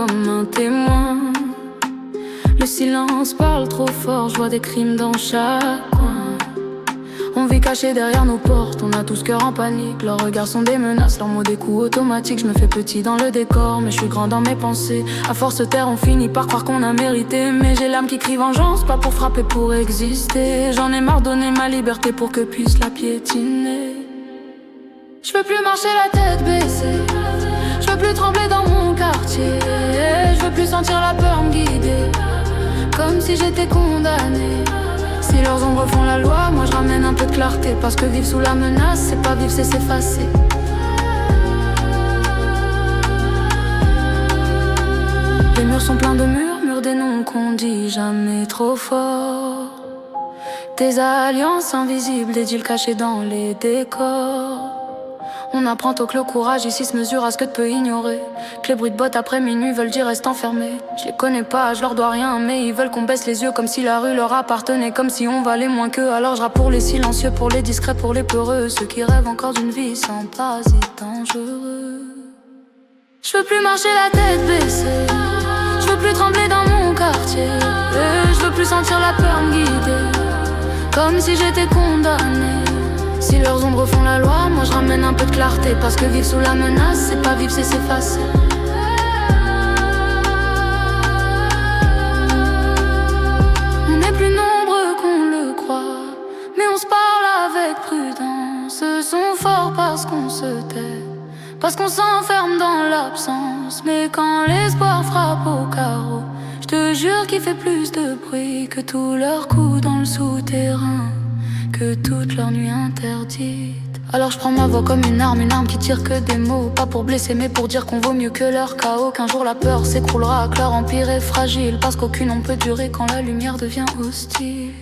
comme un témoin. Le silence parle trop fort, je vois des crimes dans chaque coin. On vit caché derrière nos portes, on a tous cœur en panique. Leurs regards sont des menaces, leurs mots des coups automatiques. Je me fais petit dans le décor, mais je suis grand dans mes pensées. À force de taire, on finit par croire qu'on a mérité. Mais j'ai l'âme qui crie vengeance, pas pour frapper, pour exister. J'en ai marre de donner ma liberté pour que puisse la piétiner. Je veux plus marcher la tête baissée, je veux plus trembler dans mon quartier. Je veux plus sentir la peur me guider, comme si j'étais condamnée. Si leurs ombres font la loi, moi je ramène un peu de clarté. Parce que vivre sous la menace, c'est pas vivre, c'est s'effacer. Les murs sont pleins de murmures, des noms qu'on dit jamais trop fort. Des alliances invisibles, des deals cachés dans les décors. On apprend tôt que le courage ici se mesure à ce que tu peux ignorer. Que les bruits de bottes après minuit veulent dire reste enfermé. Je les connais pas, je leur dois rien, mais ils veulent qu'on baisse les yeux comme si la rue leur appartenait, comme si on valait moins qu'eux. Alors je rappe pour les silencieux, pour les discrets, pour les peureux, ceux qui rêvent encore d'une vie sans parasite dangereux. Je veux plus marcher la tête baissée, je veux plus trembler dans mon quartier. Je veux plus sentir la peur me guider, comme si j'étais condamnée. Si leurs ombres font la loi, moi je ramène un peu de clarté. Parce que vivre sous la menace, c'est pas vivre, c'est s'effacer. On est plus nombreux qu'on le croit, mais on se parle avec prudence. Se sont forts parce qu'on se tait, parce qu'on s'enferme dans l'absence. Mais quand l'espoir frappe au carreau, je te jure qu'il fait plus de bruit que tous leurs coups dans le souterrain, que toute leur nuit interdite. Alors je prends ma voix comme une arme qui tire que des mots. Pas pour blesser mais pour dire qu'on vaut mieux que leur chaos. Qu'un jour la peur s'écroulera, que leur empire est fragile, parce qu'aucune ombre peut durer quand la lumière devient hostile.